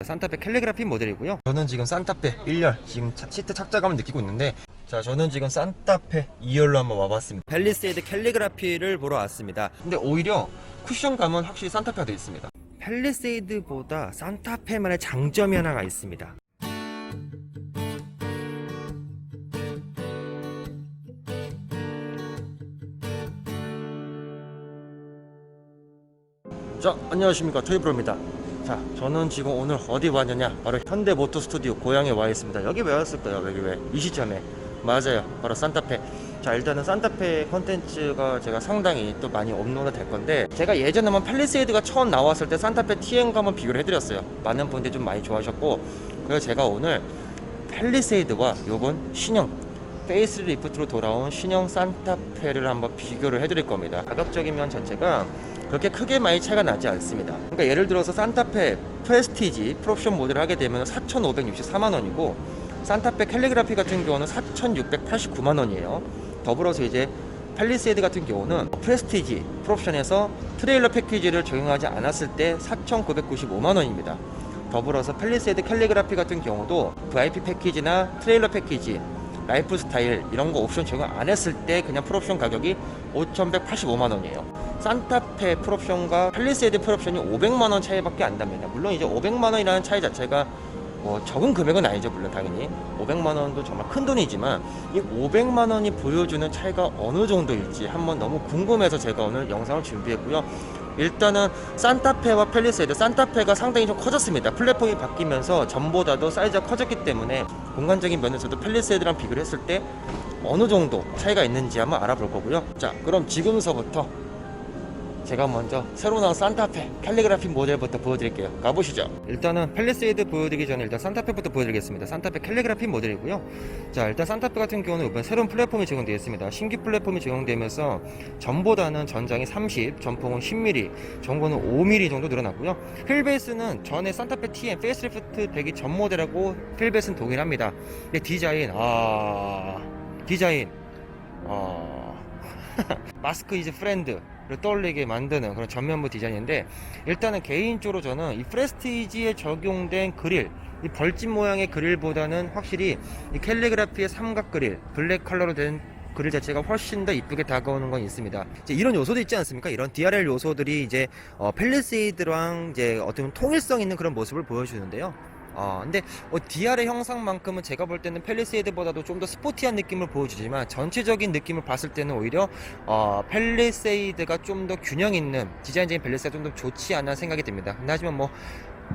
산타페 캘리그라피 모델이고요. 저는 지금 산타페 1열 지금 시트 착자감을 느끼고 있는데, 자, 저는 지금 산타페 2열로 한번 와봤습니다. 팰리세이드 캘리그라피를 보러 왔습니다. 근데 오히려 쿠션감은 확실히 산타페가 되어 있습니다. 팰리세이드보다 산타페만의 장점이 하나가 있습니다. 자, 안녕하십니까, 토이브로입니다. 자, 저는 지금 오늘 어디 왔느냐, 바로 현대모터 스튜디오 고향에 와 있습니다. 여기 왜 왔을까요? 여기 왜? 이 시점에. 맞아요, 바로 산타페. 자, 일단은 산타페 컨텐츠가 제가 상당히 또 많이 업로드 될 건데, 제가 예전에만 팰리세이드가 처음 나왔을 때 산타페 TN과 한번 비교를 해드렸어요. 많은 분들이 좀 많이 좋아하셨고, 그래서 제가 오늘 팰리세이드와 요번 신형 페이스리프트로 돌아온 신형 산타페를 한번 비교를 해드릴 겁니다. 가격적인 면 자체가 그렇게 크게 많이 차이가 나지 않습니다. 그러니까 예를 들어서 산타페 프레스티지 풀옵션 모델을 하게 되면 4,564만원이고, 산타페 캘리그라피 같은 경우는 4,689만원이에요 더불어서 이제 팰리세이드 같은 경우는 프레스티지 풀옵션에서 트레일러 패키지를 적용하지 않았을 때 4,995만원입니다 더불어서 팰리세이드 캘리그라피 같은 경우도 VIP 패키지나 트레일러 패키지, 라이프 스타일 이런 거 옵션 적용 안 했을 때 그냥 풀옵션 가격이 5,185만원이에요 산타페 풀옵션과 팰리세이드 풀옵션이 500만원 차이밖에 안 납니다. 물론 이제 500만원이라는 차이 자체가 뭐 적은 금액은 아니죠. 물론 당연히 500만원도 정말 큰 돈이지만, 이 500만원이 보여주는 차이가 어느 정도일지 한번 너무 궁금해서 제가 오늘 영상을 준비했고요. 일단은 산타페와 팰리세이드, 산타페가 상당히 좀 커졌습니다. 플랫폼이 바뀌면서 전보다도 사이즈가 커졌기 때문에 공간적인 면에서도 팰리세이드랑 비교를 했을 때 어느 정도 차이가 있는지 한번 알아볼 거고요. 자, 그럼 지금서부터 제가 먼저 새로 나온 산타페 캘리그라피 모델부터 보여드릴게요. 가보시죠. 일단은 팰리세이드 보여드리기 전에 일단 산타페부터 보여드리겠습니다. 산타페 캘리그라피 모델이고요. 자, 일단 산타페 같은 경우는 이번 새로운 플랫폼이 적용되어 있습니다. 신규 플랫폼이 적용되면서 전보다는 전장이 30, 전폭은 10mm, 전고는 5mm 정도 늘어났고요. 휠베이스는 전에 산타페 TN 페이스리프트 되기 전 모델하고 휠베이스는 동일합니다. 근데 디자인 마스크 이즈 프렌드 를 떠올리게 만드는 그런 전면부 디자인인데, 일단은 개인적으로 저는 이 프레스티지에 적용된 그릴, 이 벌집 모양의 그릴보다는 확실히 이 캘리그라피의 삼각 그릴, 블랙 컬러로 된 그릴 자체가 훨씬 더 이쁘게 다가오는 건 있습니다. 이제 이런 요소도 있지 않습니까? 이런 DRL 요소들이 이제 팰리세이드랑 이제 어떤 통일성 있는 그런 모습을 보여주는데요. 근데 DR의 형상만큼은 제가 볼 때는 팰리세이드보다도 좀 더 스포티한 느낌을 보여주지만, 전체적인 느낌을 봤을 때는 오히려 팰리세이드가 좀 더 균형 있는 디자인적인 밸런스가 좀 더 좋지 않나 생각이 듭니다. 근데 하지만 뭐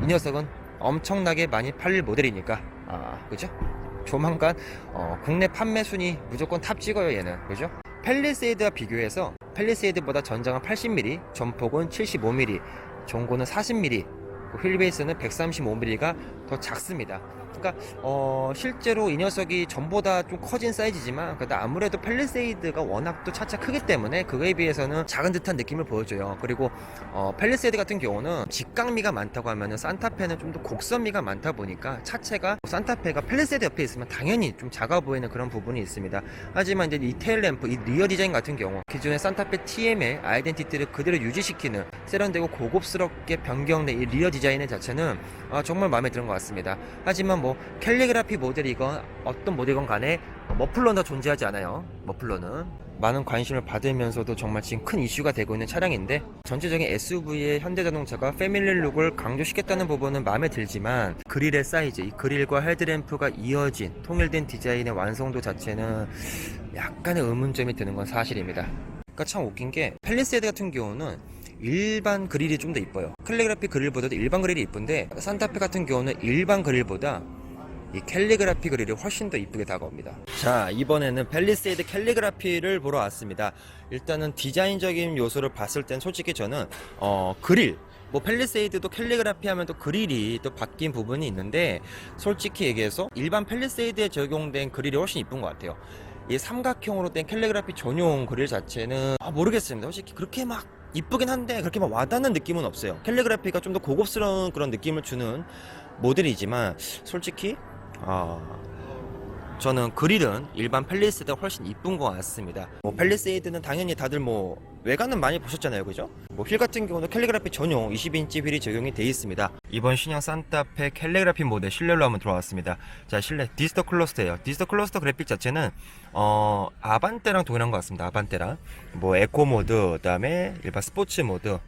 이 녀석은 엄청나게 많이 팔릴 모델이니까 그죠? 조만간 국내 판매 순위 무조건 탑 찍어요, 얘는. 그죠? 팰리세이드와 비교해서 팰리세이드보다 전장은 80mm, 전폭은 75mm, 전고는 40mm, 휠베이스는 135mm가 더 작습니다. 그러니까 실제로 이 녀석이 전보다 좀 커진 사이즈지만, 그래도 아무래도 팰리세이드가 워낙 또 차차 크기 때문에 그거에 비해서는 작은 듯한 느낌을 보여줘요. 그리고 팰리세이드 같은 경우는 직각미가 많다고 하면은 산타페는 좀 더 곡선미가 많다 보니까 차체가, 산타페가 팰리세이드 옆에 있으면 당연히 좀 작아 보이는 그런 부분이 있습니다. 하지만 이제 이 테일 램프, 이 리어 디자인 같은 경우 기존의 산타페 TM의 아이덴티티를 그대로 유지시키는 세련되고 고급스럽게 변경된 이 리어 디자인 자체는 정말 마음에 드는 것 같습니다. 하지만 뭐 캘리그라피 모델이건 어떤 모델이건 간에 머플러는 다 존재하지 않아요. 머플러는 많은 관심을 받으면서도 정말 지금 큰 이슈가 되고 있는 차량인데, 전체적인 SUV의 현대자동차가 패밀리 룩을 강조시켰다는 부분은 마음에 들지만, 그릴의 사이즈, 이 그릴과 헤드램프가 이어진 통일된 디자인의 완성도 자체는 약간의 의문점이 드는 건 사실입니다. 그러니까 참 웃긴 게, 팰리세이드 같은 경우는 일반 그릴이 좀 더 이뻐요. 캘리그라피 그릴보다도 일반 그릴이 이쁜데, 산타페 같은 경우는 일반 그릴보다 이 캘리그라피 그릴이 훨씬 더 이쁘게 다가옵니다. 자, 이번에는 팰리세이드 캘리그라피를 보러 왔습니다. 일단은 디자인적인 요소를 봤을 땐 솔직히 저는 그릴, 뭐 팰리세이드도 캘리그라피 하면 또 그릴이 또 바뀐 부분이 있는데, 솔직히 얘기해서 일반 팰리세이드에 적용된 그릴이 훨씬 이쁜 것 같아요. 이 삼각형으로 된 캘리그라피 전용 그릴 자체는 모르겠습니다. 솔직히 그렇게 막 이쁘긴 한데 그렇게 막 와닿는 느낌은 없어요. 캘리그라피가 좀 더 고급스러운 그런 느낌을 주는 모델이지만, 솔직히 저는 그릴은 일반 팰리세이드가 훨씬 이쁜 것 같습니다. 팰리세이드는 당연히 다들 외관은 많이 보셨잖아요, 그죠? 휠 같은 경우는 캘리그라피 전용 20인치 휠이 적용이 되어 있습니다. 이번 신형 산타페 캘리그라피 모델 실내로 한번 들어왔습니다. 자, 실내 디지털 클러스터예요. 디지털 클러스터 그래픽 자체는 아반떼랑 동일한 것 같습니다. 아반떼랑 에코 모드, 그다음에 일반 스포츠 모드,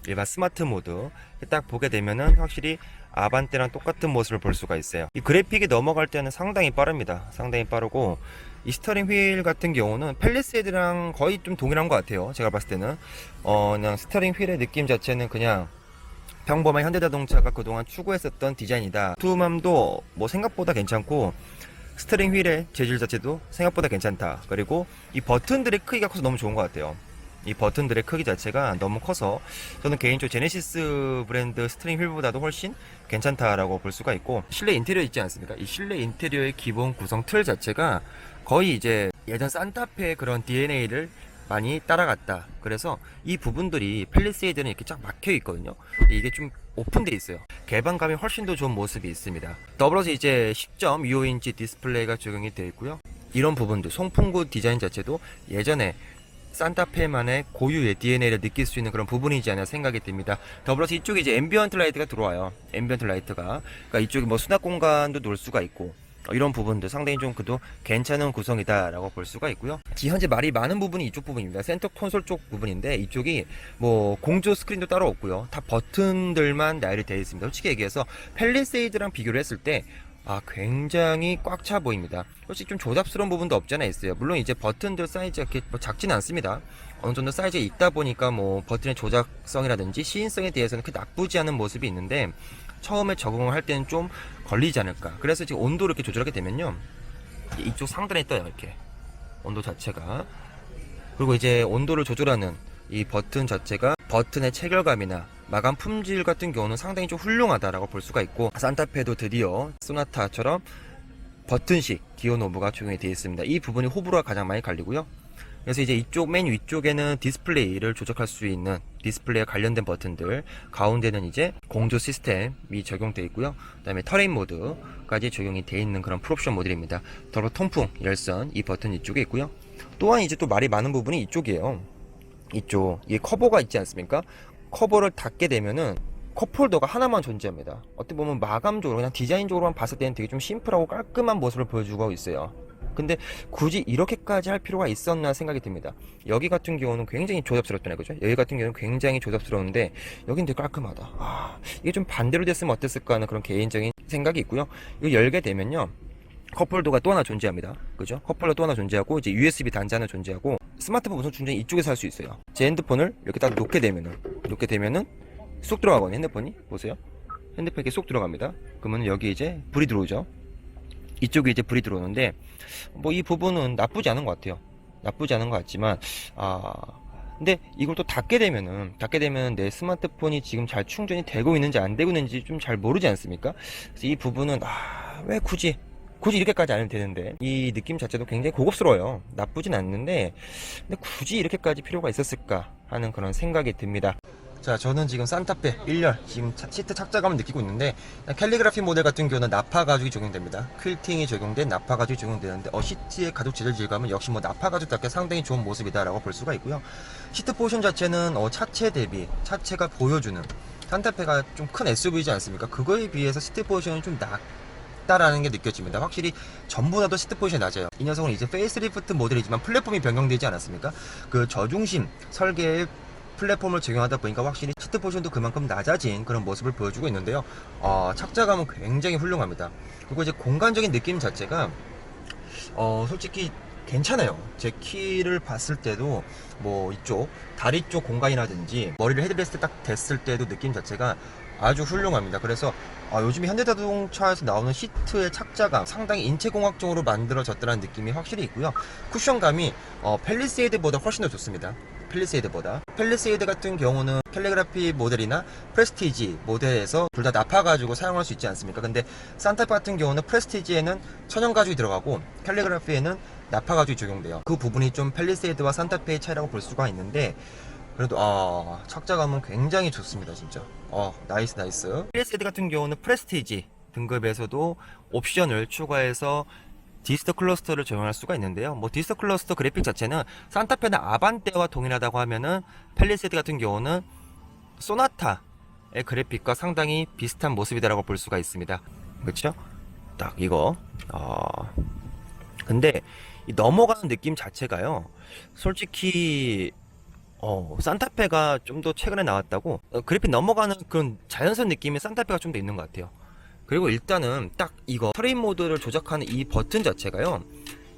일반 스마트 모드 딱 보게 되면은 확실히 아반떼랑 똑같은 모습을 볼 수가 있어요. 이 그래픽이 넘어갈 때는 상당히 빠릅니다. 상당히 빠르고 이 스티어링 휠 같은 경우는 팰리세이드랑 거의 좀 동일한 것 같아요. 제가 봤을 때는 그냥 스티어링 휠의 느낌 자체는 그냥 평범한 현대자동차가 그동안 추구했었던 디자인이다. 투움함도 생각보다 괜찮고 스티어링 휠의 재질 자체도 생각보다 괜찮다. 그리고 이 버튼들의 크기가 커서 너무 좋은 것 같아요. 이 버튼들의 크기 자체가 너무 커서 저는 개인적으로 제네시스 브랜드 스티어링 휠보다도 훨씬 괜찮다라고 볼 수가 있고, 실내 인테리어 있지 않습니까? 이 실내 인테리어의 기본 구성 틀 자체가 거의 이제 예전 산타페의 그런 DNA를 많이 따라갔다. 그래서 이 부분들이 팰리세이드는 이렇게 쫙 막혀 있거든요. 이게 좀 오픈되어 있어요. 개방감이 훨씬 더 좋은 모습이 있습니다. 더불어서 이제 10.25인치 디스플레이가 적용이 되어 있고요. 이런 부분도 송풍구 디자인 자체도 예전에 산타페만의 고유의 DNA를 느낄 수 있는 그런 부분이지 않나 생각이 듭니다. 더불어서 이쪽에 이제 앰비언트 라이트가 들어와요. 앰비언트 라이트가, 그러니까 이쪽에 수납 공간도 놓을 수가 있고, 이런 부분도 상당히 좀 그도 괜찮은 구성이다라고 볼 수가 있고요. 현재 말이 많은 부분이 이쪽 부분입니다. 센터 콘솔 쪽 부분인데 이쪽이 공조 스크린도 따로 없고요. 다 버튼들만 나열이 되어 있습니다. 솔직히 얘기해서 팰리세이드랑 비교를 했을 때 굉장히 꽉 차 보입니다. 솔직히 좀 조잡스러운 부분도 없지 않아 있어요. 물론 이제 버튼들 사이즈가 이렇게 작지는 않습니다. 어느 정도 사이즈가 있다 보니까 버튼의 조작성이라든지 시인성에 대해서는 그렇게 나쁘지 않은 모습이 있는데, 처음에 적응을 할 때는 좀 걸리지 않을까. 그래서 지금 온도를 이렇게 조절하게 되면요, 이쪽 상단에 떠요. 이렇게 온도 자체가. 그리고 이제 온도를 조절하는 이 버튼 자체가 버튼의 체결감이나 마감 품질 같은 경우는 상당히 좀 훌륭하다라고 볼 수가 있고, 산타페도 드디어 소나타처럼 버튼식 기어 노브가 적용이 되어 있습니다. 이 부분이 호불호가 가장 많이 갈리고요. 그래서 이제 이쪽 맨 위쪽에는 디스플레이를 조작할 수 있는 디스플레이와 관련된 버튼들, 가운데는 이제 공조 시스템이 적용되어 있고요. 그 다음에 터레인 모드까지 적용이 되어 있는 그런 풀옵션 모델입니다. 더불어 통풍, 열선, 이 버튼 이쪽에 있고요. 또한 이제 또 말이 많은 부분이 이쪽이에요. 이쪽, 이 커버가 있지 않습니까? 커버를 닫게 되면은 컵홀더가 하나만 존재합니다. 어떻게 보면 마감적으로, 그냥 디자인적으로만 봤을 때는 되게 좀 심플하고 깔끔한 모습을 보여주고 있어요. 근데 굳이 이렇게까지 할 필요가 있었나 생각이 듭니다. 여기 같은 경우는 굉장히 조잡스럽잖아요, 그죠? 여기 같은 경우는 굉장히 조잡스러운데 여긴 되게 깔끔하다. 이게 좀 반대로 됐으면 어땠을까 하는 그런 개인적인 생각이 있고요. 이거 열게 되면요, 컵홀더가 또 하나 존재합니다, 그죠? 컵홀더 또 하나 존재하고, 이제 USB 단자 하나 존재하고, 스마트폰 무선 충전이 이쪽에서 할 수 있어요. 제 핸드폰을 이렇게 딱 놓게 되면은 쏙 들어가거든요. 핸드폰이 보세요. 핸드폰이 이렇게 쏙 들어갑니다. 그러면 여기 이제 불이 들어오죠. 이쪽에 이제 불이 들어오는데 이 부분은 나쁘지 않은 것 같아요. 나쁘지 않은 것 같지만 근데 이걸 또 닫게 되면은 내 스마트폰이 지금 잘 충전이 되고 있는지 안 되고 있는지 좀 잘 모르지 않습니까? 그래서 이 부분은 왜 굳이 이렇게까지 안 해도 되는데, 이 느낌 자체도 굉장히 고급스러워요. 나쁘진 않는데 근데 굳이 이렇게까지 필요가 있었을까 하는 그런 생각이 듭니다. 자, 저는 지금 산타페 1열 지금 시트 착자감을 느끼고 있는데, 캘리그라피 모델 같은 경우는 나파 가죽이 적용됩니다. 퀼팅이 적용된 나파 가죽이 적용되는데 시트의 가죽 재질 질감은 역시 나파 가죽답게 상당히 좋은 모습이다라고 볼 수가 있고요. 시트 포션 자체는 차체 대비 차체가 보여주는, 산타페가 좀 큰 SUV이지 않습니까? 그거에 비해서 시트 포션이 좀 낮다라는 게 느껴집니다. 확실히 전보다도 시트 포지션이 낮아요. 이 녀석은 이제 페이스리프트 모델이지만 플랫폼이 변경되지 않았습니까? 그 저중심 설계의 플랫폼을 적용하다 보니까 확실히 시트 포지션도 그만큼 낮아진 그런 모습을 보여주고 있는데요. 착자감은 굉장히 훌륭합니다. 그리고 이제 공간적인 느낌 자체가 솔직히 괜찮아요. 제 키를 봤을 때도 이쪽 다리 쪽 공간이라든지 머리를 헤드레스트 딱 댔을 때도 느낌 자체가 아주 훌륭합니다. 그래서 요즘 현대자동차에서 나오는 시트의 착자감 상당히 인체공학적으로 만들어졌다는 느낌이 확실히 있고요. 쿠션감이 팰리세이드보다 훨씬 더 좋습니다. 팰리세이드 같은 경우는 캘리그라피 모델이나 프레스티지 모델에서 둘 다 나파가지고 사용할 수 있지 않습니까? 근데 산타페 같은 경우는 프레스티지에는 천연 가죽이 들어가고 캘리그라피에는 나파 가죽이 적용돼요. 그 부분이 좀 팰리세이드와 산타페의 차이라고 볼 수가 있는데, 그래도 착자감은 굉장히 좋습니다. 진짜 나이스. 팰리세이드 같은 경우는 프레스티지 등급에서도 옵션을 추가해서 디스터 클러스터를 적용할 수가 있는데요. 뭐 디스터 클러스터 그래픽 자체는 산타페나 아반떼와 동일하다고 하면은 팰리세이드 같은 경우는 소나타의 그래픽과 상당히 비슷한 모습이다라고 볼 수가 있습니다. 그렇죠? 딱 이거. 근데 이 넘어가는 느낌 자체가요. 솔직히 산타페가 좀 더 최근에 나왔다고 그래픽 넘어가는 그런 자연스러운 느낌이 산타페가 좀 더 있는 것 같아요. 그리고 일단은 딱 이거 트레인 모드를 조작하는 이 버튼 자체가요,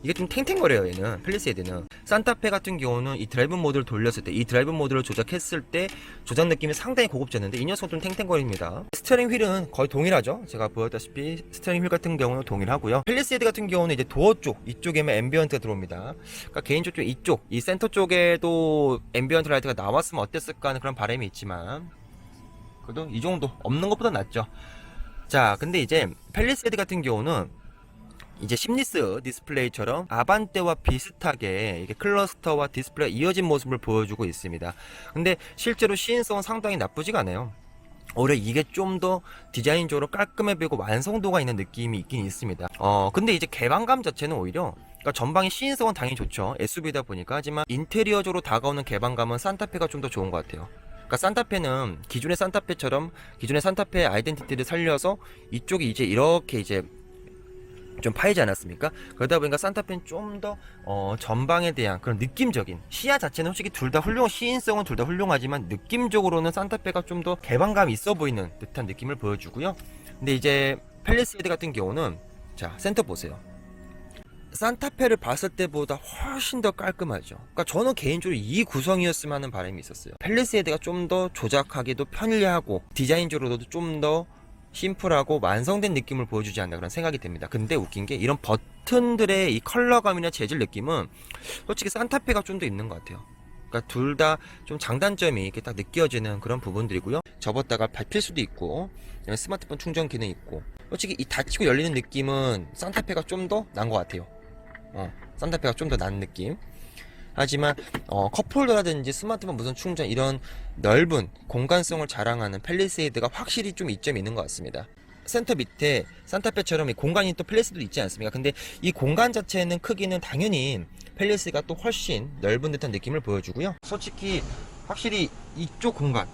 이게 좀 탱탱거려요. 얘는 팰리세이드는. 산타페 같은 경우는 이 드라이브 모드를 돌렸을 때, 이 드라이브 모드를 조작했을 때 조작 느낌이 상당히 고급졌는데 이 녀석은 좀 탱탱거립니다. 스티어링 휠은 거의 동일하죠. 제가 보였다시피 스티어링 휠 같은 경우는 동일하고요. 팰리세이드 같은 경우는 이제 도어 쪽 이쪽에만 앰비언트가 들어옵니다. 그러니까 개인적으로 이쪽 이 센터 쪽에도 앰비언트 라이트가 나왔으면 어땠을까 하는 그런 바람이 있지만 그래도 이 정도 없는 것보다 낫죠. 자, 근데 이제 팰리세이드 같은 경우는 이제 심리스 디스플레이처럼 아반떼와 비슷하게 이게 클러스터와 디스플레이가 이어진 모습을 보여주고 있습니다. 근데 실제로 시인성은 상당히 나쁘지가 않아요. 오히려 이게 좀 더 디자인적으로 깔끔해 보이고 완성도가 있는 느낌이 있긴 있습니다. 근데 이제 개방감 자체는 오히려, 그러니까 전방의 시인성은 당연히 좋죠. SUV다 보니까. 하지만 인테리어적으로 다가오는 개방감은 산타페가 좀 더 좋은 것 같아요. 그러니까 산타페는 기존의 산타페처럼 기존의 산타페의 아이덴티티를 살려서 이쪽이 이제 이렇게 이제 좀 파이지 않았습니까? 그러다 보니까 산타페는 좀 더 전방에 대한 그런 느낌적인 시야 자체는 솔직히 둘 다 시인성은 둘 다 훌륭하지만 느낌적으로는 산타페가 좀 더 개방감이 있어 보이는 듯한 느낌을 보여주고요. 근데 이제 팰리세이드 같은 경우는 자, 센터 보세요. 산타페를 봤을 때보다 훨씬 더 깔끔하죠. 그러니까 저는 개인적으로 이 구성이었으면 하는 바람이 있었어요. 팰리세이드가 좀 더 조작하기도 편리하고 디자인적으로도 좀 더 심플하고 완성된 느낌을 보여주지 않나 그런 생각이 듭니다. 근데 웃긴 게 이런 버튼들의 이 컬러감이나 재질 느낌은 솔직히 산타페가 좀 더 있는 것 같아요. 그러니까 둘 다 좀 장단점이 이렇게 딱 느껴지는 그런 부분들이고요. 접었다가 밟힐 수도 있고 스마트폰 충전 기능 있고 솔직히 이 닫히고 열리는 느낌은 산타페가 좀 더 난 것 같아요. 산타페가 좀 더 난 느낌. 하지만 컵홀더라든지 스마트폰 무선 충전 이런 넓은 공간성을 자랑하는 팰리세이드가 확실히 좀 이점이 있는 것 같습니다. 센터 밑에 산타페처럼 이 공간이 또 팰리세이드도 있지 않습니까? 근데 이 공간 자체는 크기는 당연히 팰리세이드가 또 훨씬 넓은 듯한 느낌을 보여주고요. 솔직히 확실히 이쪽 공간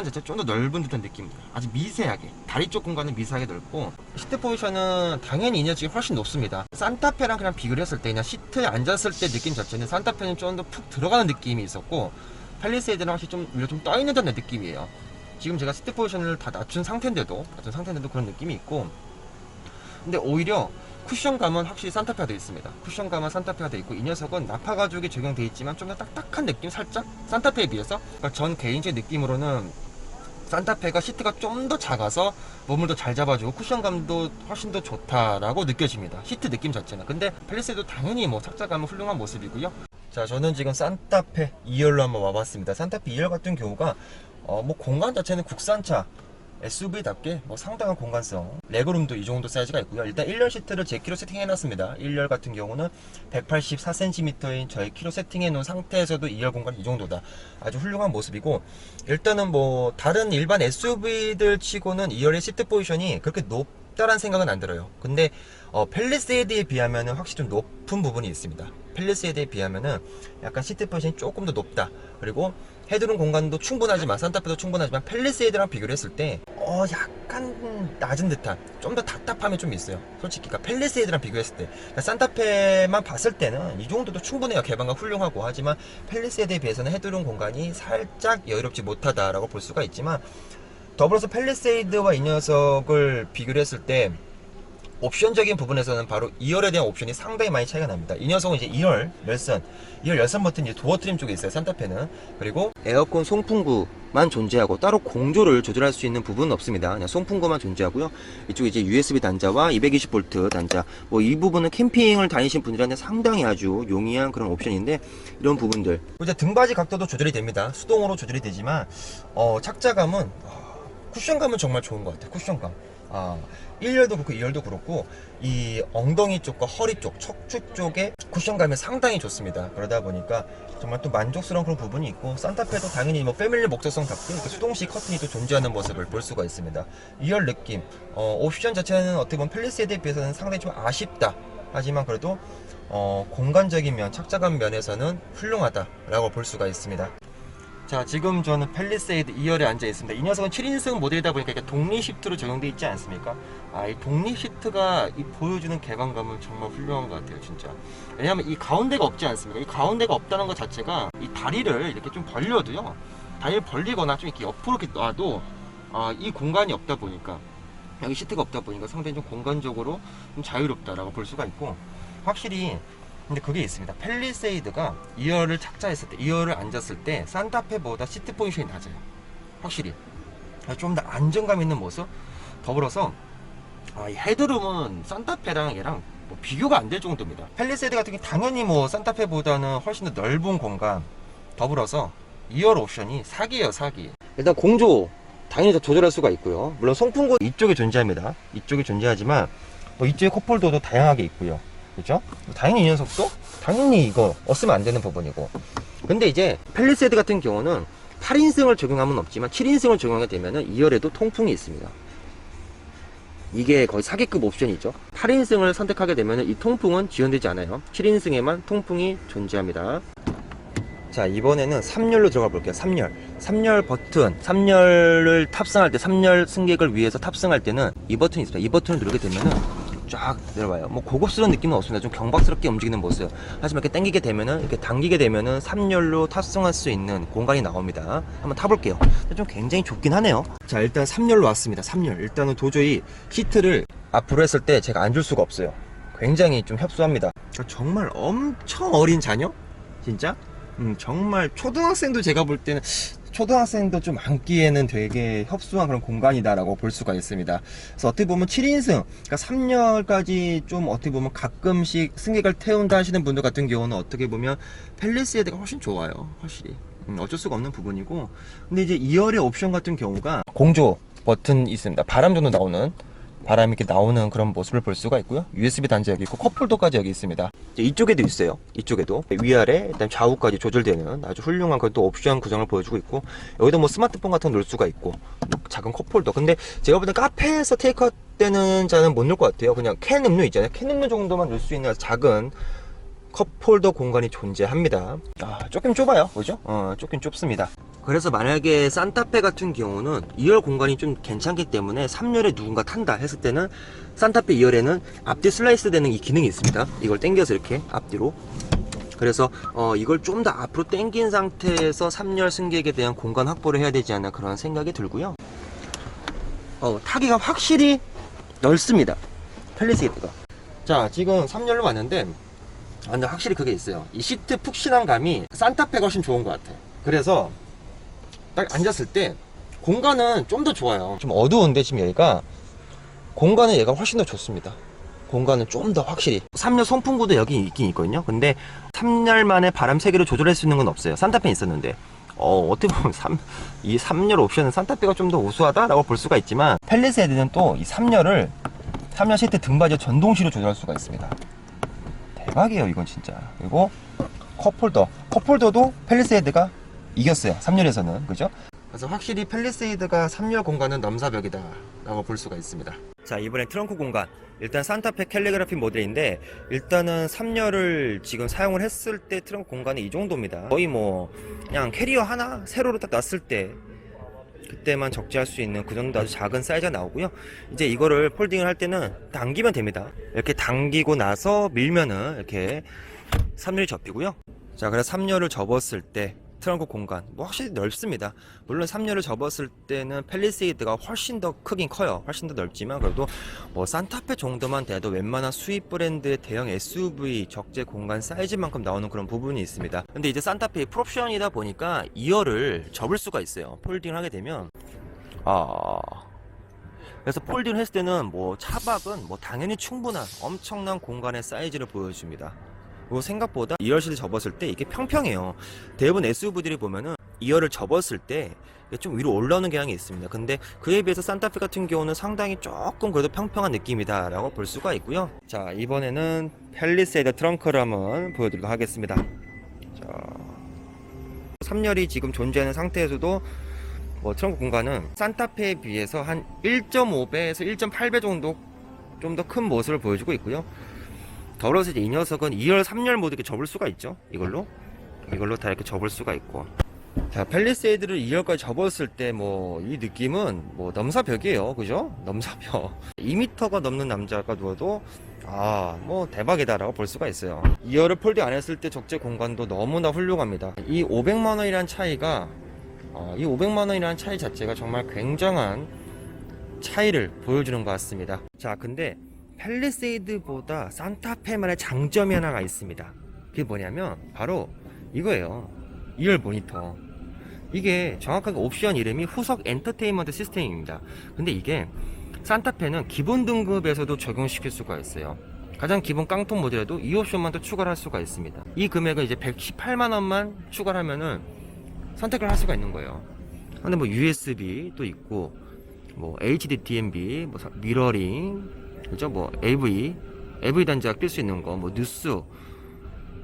자체 좀 더 넓은 듯한 느낌입니다. 아주 미세하게 다리 쪽 공간은 미세하게 넓고 시트 포지션은 당연히 이 녀석이 훨씬 높습니다. 산타페랑 그냥 비교를 했을 때 그냥 시트에 앉았을 때 느낌 자체는 산타페는 좀 더 푹 들어가는 느낌이 있었고 팰리세이드는 확실히 좀 떠있는 듯한 느낌이에요. 지금 제가 시트 포지션을 다 낮춘 상태인데도 그런 느낌이 있고, 근데 오히려 쿠션감은 확실히 산타페가 되어 있습니다. 쿠션감은 산타페가 되어 있고 이 녀석은 나파 가죽이 적용되어 있지만 좀 더 딱딱한 느낌 살짝 산타페에 비해서. 그러니까 전 개인적인 느낌으로는 산타페가 시트가 좀 더 작아서 몸을 더 잘 잡아주고 쿠션감도 훨씬 더 좋다라고 느껴집니다. 시트 느낌 자체는. 근데 팰리세이드도 당연히 뭐 착자감은 훌륭한 모습이고요. 자, 저는 지금 산타페 2열로 한번 와봤습니다. 산타페 2열 같은 경우가 뭐 공간 자체는 국산차 SUV답게 뭐 상당한 공간성, 레그룸도 이 정도 사이즈가 있고요. 일단 1열 시트를 제 키로 세팅해놨습니다. 1열 같은 경우는 184cm인 저의 키로 세팅해놓은 상태에서도 2열 공간 이 정도다. 아주 훌륭한 모습이고, 일단은 뭐 다른 일반 SUV들 치고는 2열의 시트 포지션이 그렇게 높다란 생각은 안 들어요. 근데 팰리세이드에 비하면은 확실히 좀 높은 부분이 있습니다. 팰리세이드에 비하면은 약간 시트 포지션이 조금 더 높다. 그리고 헤드룸 공간도 충분하지만 산타페도 충분하지만 팰리세이드랑 비교를 했을 때 약간 낮은 듯한, 좀 더 답답함이 좀 있어요. 솔직히 그러니까 팰리세이드랑 비교했을 때 그러니까 산타페만 봤을 때는 이 정도도 충분해요. 개방감 훌륭하고. 하지만 팰리세이드에 비해서는 헤드룸 공간이 살짝 여유롭지 못하다라고 볼 수가 있지만, 더불어서 팰리세이드와 이 녀석을 비교를 했을 때 옵션적인 부분에서는 바로 2열에 대한 옵션이 상당히 많이 차이가 납니다. 이 녀석은 이제 2열 열선 버튼이 이제 도어 트림 쪽에 있어요, 산타페는. 그리고 에어컨 송풍구만 존재하고 따로 공조를 조절할 수 있는 부분은 없습니다. 그냥 송풍구만 존재하고요. 이쪽에 이제 USB 단자와 220V 단자, 뭐 이 부분은 캠핑을 다니신 분들한테 상당히 아주 용이한 그런 옵션인데, 이런 부분들 이제 등받이 각도도 조절이 됩니다. 수동으로 조절이 되지만 착자감은 쿠션감은 정말 좋은 것 같아요. 쿠션감. 1열도 그렇고 2열도 그렇고 이 엉덩이 쪽과 허리 쪽, 척추 쪽에 쿠션감이 상당히 좋습니다. 그러다 보니까 정말 또 만족스러운 그런 부분이 있고, 산타페도 당연히 뭐 패밀리 목적성답게 이렇게 수동식 커튼이 또 존재하는 모습을 볼 수가 있습니다. 2열 느낌, 옵션 자체는 어떻게 보면 팰리세이드에 비해서는 상당히 좀 아쉽다 하지만 그래도 공간적인 면, 착장감 면에서는 훌륭하다라고 볼 수가 있습니다. 자, 지금 저는 팰리세이드 2열에 앉아 있습니다. 이 녀석은 7인승 모델이다 보니까 이렇게 독립 시프트로 적용되어 있지 않습니까? 이 독립 시프트가 보여주는 개방감은 정말 훌륭한 것 같아요, 진짜. 왜냐하면 이 가운데가 없지 않습니까? 이 가운데가 없다는 것 자체가 이 다리를 이렇게 좀 벌려도요, 다리를 벌리거나 좀 이렇게 옆으로 이렇게 놔도 이 공간이 없다 보니까, 여기 시트가 없다 보니까 상당히 좀 공간적으로 좀 자유롭다라고 볼 수가 있고, 확실히 근데 그게 있습니다. 팰리세이드가 2열을 착자했을 때, 2열을 앉았을 때 산타페보다 시트 포지션이 낮아요. 확실히 좀 더 안정감 있는 모습. 더불어서 이 헤드룸은 산타페랑 얘랑 뭐 비교가 안 될 정도입니다. 팰리세이드 같은 경우 당연히 뭐 산타페보다는 훨씬 더 넓은 공간, 더불어서 2열 옵션이 사기예요, 사기. 일단 공조 당연히 조절할 수가 있고요. 물론 송풍구 이쪽에 존재합니다. 이쪽에 존재하지만 뭐 이쪽에 컵홀더도 다양하게 있고요. 그죠? 당연히 이 녀석도 당연히 이거 없으면 안 되는 부분이고. 근데 이제 팰리세이드 같은 경우는 8인승을 적용하면 없지만 7인승을 적용하게 되면은 2열에도 통풍이 있습니다. 이게 거의 사기급 옵션이죠. 8인승을 선택하게 되면은 이 통풍은 지원되지 않아요. 7인승에만 통풍이 존재합니다. 자, 이번에는 3열로 들어가 볼게요. 3열 버튼, 3열을 탑승할 때, 3열 승객을 위해서 탑승할 때는 이 버튼이 있습니다. 이 버튼을 누르게 되면은 쫙 내려와요. 뭐 고급스러운 느낌은 없습니다. 좀 경박스럽게 움직이는 모습. 하지만 이렇게 당기게 되면은, 이렇게 당기게 되면은 3열로 탑승할 수 있는 공간이 나옵니다. 한번 타볼게요. 좀 굉장히 좁긴 하네요. 자, 일단 3열로 왔습니다. 3열. 일단은 도저히 시트를 앞으로 했을 때 제가 앉을 수가 없어요. 굉장히 좀 협소합니다. 정말 엄청 어린 자녀? 진짜? 정말 초등학생도 제가 볼 때는 초등학생도 좀 앉기에는 되게 협소한 그런 공간이다라고 볼 수가 있습니다. 그래서 어떻게 보면 7인승, 그러니까 3열까지 좀 어떻게 보면 가끔씩 승객을 태운다 하시는 분들 같은 경우는 어떻게 보면 팰리세이드가 훨씬 좋아요. 확실히. 어쩔 수가 없는 부분이고. 근데 이제 2열의 옵션 같은 경우가 공조 버튼 있습니다. 바람 정도 나오는, 바람이 이렇게 나오는 그런 모습을 볼 수가 있고요. USB 단자 여기 있고 컵홀더까지 여기 있습니다. 이쪽에도 있어요. 이쪽에도 위아래 일단 좌우까지 조절되는 아주 훌륭한 그것도 옵션 구성을 보여주고 있고, 여기도 뭐 스마트폰 같은 거 놓을 수가 있고, 작은 컵홀더. 근데 제가 볼 때 카페에서 테이크아웃 되는 자는 못 놓을 것 같아요. 그냥 캔 음료 있잖아요. 캔 음료 정도만 넣을 수 있는 작은 컵홀더 공간이 존재합니다. 조금 좁아요, 그죠? 조금 좁습니다. 그래서 만약에 산타페 같은 경우는 2열 공간이 좀 괜찮기 때문에 3열에 누군가 탄다 했을 때는 산타페 2열에는 앞뒤 슬라이스 되는 이 기능이 있습니다. 이걸 당겨서 이렇게 앞뒤로, 그래서 이걸 좀 더 앞으로 당긴 상태에서 3열 승객에 대한 공간 확보를 해야 되지 않나 그런 생각이 들고요. 타기가 확실히 넓습니다, 팰리세이드가. 자, 지금 3열로 왔는데 근데 확실히 그게 있어요. 이 시트 푹신한 감이 산타페가 훨씬 좋은 것 같아. 그래서 딱 앉았을 때 공간은 좀 더 좋아요. 좀 어두운데 지금 여기가 공간은 얘가 훨씬 더 좋습니다. 공간은 좀 더 확실히. 3열 송풍구도 여기 있긴 있거든요. 근데 3열만의 바람 세기를 조절할 수 있는 건 없어요. 산타페 있었는데 어떻게 보면 이 3열 옵션은 산타페가 좀 더 우수하다라고 볼 수가 있지만, 팰리세이드는 또 이 3열 시트 등받이 전동시로 조절할 수가 있습니다. 대박이에요 이건 진짜. 그리고 컵홀더도 팰리세이드가 이겼어요, 3열에서는. 그죠? 그래서 확실히 팰리세이드가 3열 공간은 넘사벽이다 라고 볼 수가 있습니다. 자, 이번엔 트렁크 공간. 일단 산타페 캘리그라피 모델인데 일단은 3열을 지금 사용을 했을 때 트렁크 공간이 이 정도입니다. 거의 뭐 그냥 캐리어 하나 세로로 딱 놨을 때 그때만 적재할 수 있는 그 정도 아주 작은 사이즈가 나오고요. 이제 이거를 폴딩을 할 때는 당기면 됩니다. 이렇게 당기고 나서 밀면은 이렇게 3열이 접히고요. 자, 그래서 3열을 접었을 때 트렁크 공간 뭐 확실히 넓습니다. 물론 3열을 접었을 때는 팰리세이드가 훨씬 더 크긴 커요. 훨씬 더 넓지만 그래도 뭐 산타페 정도만 돼도 웬만한 수입 브랜드의 대형 SUV 적재 공간 사이즈만큼 나오는 그런 부분이 있습니다. 근데 이제 산타페 풀옵션이다 보니까 2열을 접을 수가 있어요. 폴딩을 하게 되면. 그래서 폴딩을 했을 때는 뭐 차박은 뭐 당연히 충분한 엄청난 공간의 사이즈를 보여줍니다. 그리고 생각보다 2열 시트 접었을 때 이게 평평해요. 대부분 SUV들이 보면은 2열을 접었을 때 좀 위로 올라오는 경향이 있습니다. 근데 그에 비해서 산타페 같은 경우는 상당히 조금 그래도 평평한 느낌이다 라고 볼 수가 있고요. 자, 이번에는 팰리세이드 트렁크를 한번 보여드리도록 하겠습니다. 자, 3열이 지금 존재하는 상태에서도 뭐 트렁크 공간은 산타페에 비해서 한 1.5배에서 1.8배 정도 좀 더 큰 모습을 보여주고 있고요. 더불어서 이제 이 녀석은 2열 3열 모두 이렇게 접을 수가 있죠. 이걸로 다 이렇게 접을 수가 있고. 자, 팰리세이드를 2열까지 접었을 때 뭐 이 느낌은 뭐 넘사벽이에요. 그죠? 넘사벽. 2m가 넘는 남자가 누워도 뭐 대박이다라고 볼 수가 있어요. 2열을 폴드 안 했을 때 적재 공간도 너무나 훌륭합니다. 이 500만원이라는 차이가 이 500만원이라는 차이 자체가 정말 굉장한 차이를 보여주는 것 같습니다. 자, 근데 팰리세이드보다 산타페만의 장점이 하나가 있습니다. 그게 뭐냐면 바로 이거예요. 2열 모니터. 이게 정확하게 옵션 이름이 후석 엔터테인먼트 시스템입니다. 근데 이게 산타페는 기본 등급에서도 적용시킬 수가 있어요. 가장 기본 깡통 모델에도 이 옵션만 더 추가를 할 수가 있습니다. 이 금액은 이제 118만원만 추가를 하면은 선택을 할 수가 있는 거예요. 근데 뭐 USB도 있고 뭐 HD DMB, 뭐 미러링, 그죠? 뭐 AV 단자가 낄 수 있는 거, 뭐 뉴스, 뭐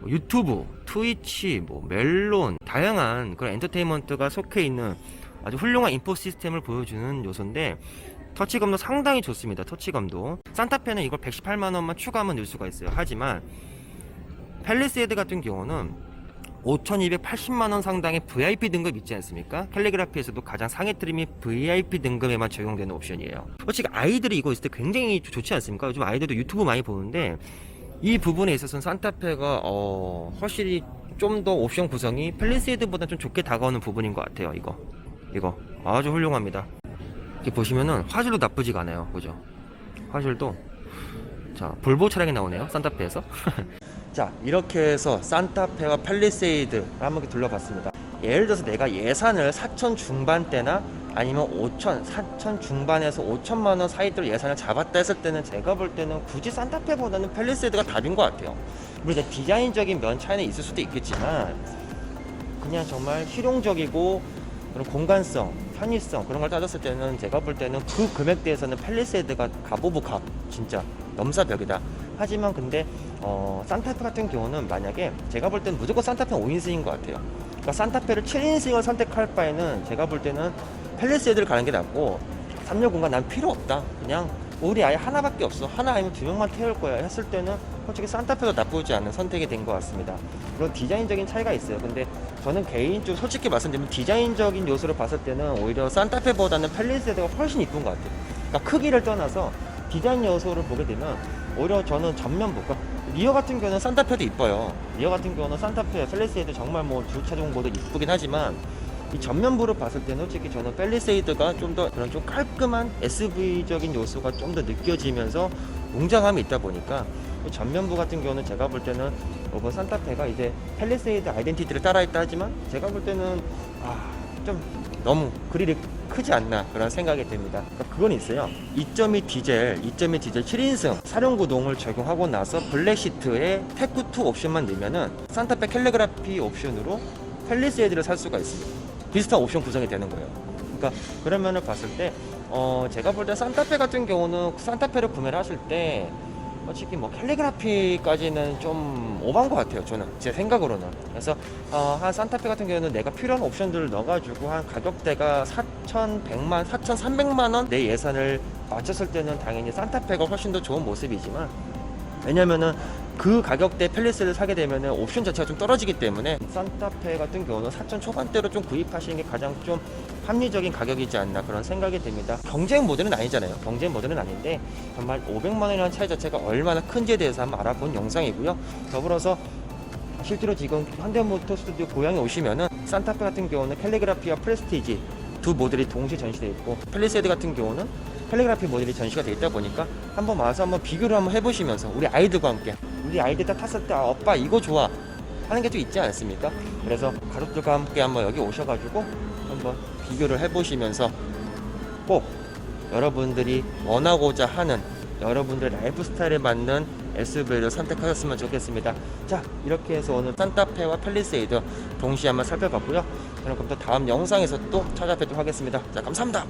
유튜브, 트위치, 뭐 멜론, 다양한 그런 엔터테인먼트가 속해 있는 아주 훌륭한 인포 시스템을 보여주는 요소인데, 터치감도 상당히 좋습니다. 터치감도. 산타페는 이걸 118만원만 추가하면 넣을 수가 있어요. 하지만 팰리세이드 같은 경우는 5280만원 상당의 VIP 등급 있지 않습니까? 캘리그라피에서도 가장 상위 트림이 VIP 등급에만 적용되는 옵션이에요. 솔직히 아이들이 이거 있을 때 굉장히 좋지 않습니까? 요즘 아이들도 유튜브 많이 보는데 이 부분에 있어서는 산타페가 확실히 좀 더 옵션 구성이 팰리세이드보다 좀 좋게 다가오는 부분인 것 같아요. 이거 아주 훌륭합니다. 이렇게 보시면은 화질도 나쁘지가 않아요. 그죠? 화질도 자, 볼보 차량이 나오네요. 산타페에서. 자, 이렇게 해서 산타페와 팰리세이드를 한번 둘러봤습니다. 예를 들어서 내가 예산을 4천 중반대나 아니면 4천 중반에서 5천만원 사이들 예산을 잡았다 했을 때는 제가 볼 때는 굳이 산타페보다는 팰리세이드가 답인 것 같아요. 물론 디자인적인 면 차이는 있을 수도 있겠지만 그냥 정말 실용적이고 그런 공간성, 편의성 그런 걸 따졌을 때는 제가 볼 때는 그 금액대에서는 팰리세이드가 갑오브갑 진짜 넘사벽이다. 하지만 근데 산타페 같은 경우는 만약에 제가 볼 때는 무조건 산타페 5인승인 것 같아요. 그러니까 산타페를 7인승을 선택할 바에는 제가 볼 때는 팰리세이드를 가는 게 낫고 3열 공간 난 필요 없다. 그냥 우리 아예 하나밖에 없어. 하나 아니면 2명만 태울 거야 했을 때는 솔직히 산타페도 나쁘지 않은 선택이 된 것 같습니다. 물론 디자인적인 차이가 있어요. 근데 저는 개인적으로 솔직히 말씀드리면 디자인적인 요소를 봤을 때는 오히려 산타페보다는 팰리세이드가 훨씬 이쁜 것 같아요. 그러니까 크기를 떠나서 디자인 요소를 보게 되면 오히려 저는 전면부, 그러니까 리어 같은 경우는 산타페도 이뻐요. 리어 같은 경우는 산타페, 팰리세이드 정말 뭐 주차종 모두 이쁘긴 하지만 이 전면부를 봤을 때는 솔직히 저는 팰리세이드가 좀 더 그런 좀 깔끔한 SUV적인 요소가 좀 더 느껴지면서 웅장함이 있다 보니까 전면부 같은 경우는 제가 볼 때는 이번 산타페가 이제 팰리세이드 아이덴티티를 따라했다 하지만 제가 볼 때는 좀 너무 그릴이 크지 않나 그런 생각이 듭니다. 그러니까 그건 있어요. 2.2 디젤 7인승 사륜구동을 적용하고 나서 블랙시트에 테크2 옵션만 넣으면은 산타페 캘리그라피 옵션으로 팰리세이드를 살 수가 있습니다. 비슷한 옵션 구성이 되는 거예요. 그러니까 그런 면을 봤을 때 제가 볼 때 산타페 같은 경우는 산타페를 구매를 하실 때 솔직히 뭐 캘리그라피까지는 좀 오버한 것 같아요. 저는 제 생각으로는. 그래서 한 산타페 같은 경우는 내가 필요한 옵션들을 넣어가지고 한 가격대가 4,100만, 4,300만원 내 예산을 맞췄을 때는 당연히 산타페가 훨씬 더 좋은 모습이지만 왜냐면은 그 가격대 팰리세이드를 사게 되면은 옵션 자체가 좀 떨어지기 때문에 산타페 같은 경우는 4천 초반대로 좀 구입하시는 게 가장 좀 합리적인 가격이지 않나 그런 생각이 듭니다. 경쟁 모델은 아니잖아요. 경쟁 모델은 아닌데 정말 500만원이라는 차이 자체가 얼마나 큰지에 대해서 한번 알아본 영상이고요. 더불어서 실제로 지금 현대모터 스튜디오 고향에 오시면은 산타페 같은 경우는 캘리그라피와 프레스티지 두 모델이 동시에 전시되어 있고 팰리세이드 같은 경우는 캘리그라피 모델이 전시가 되어 있다 보니까 한번 와서 한번 비교를 한번 해보시면서 우리 아이들과 함께 우리 아이들 딱 탔을 때 오빠 이거 좋아 하는 게 좀 있지 않습니까? 그래서 가족들과 함께 한번 여기 오셔가지고 한번 비교를 해보시면서 꼭 여러분들이 원하고자 하는 여러분들 라이프 스타일에 맞는 SUV를 선택하셨으면 좋겠습니다. 자, 이렇게 해서 오늘 산타페와 팰리세이드 동시에 한번 살펴봤고요. 저는 그럼 또 다음 영상에서 또 찾아뵙도록 하겠습니다. 자, 감사합니다.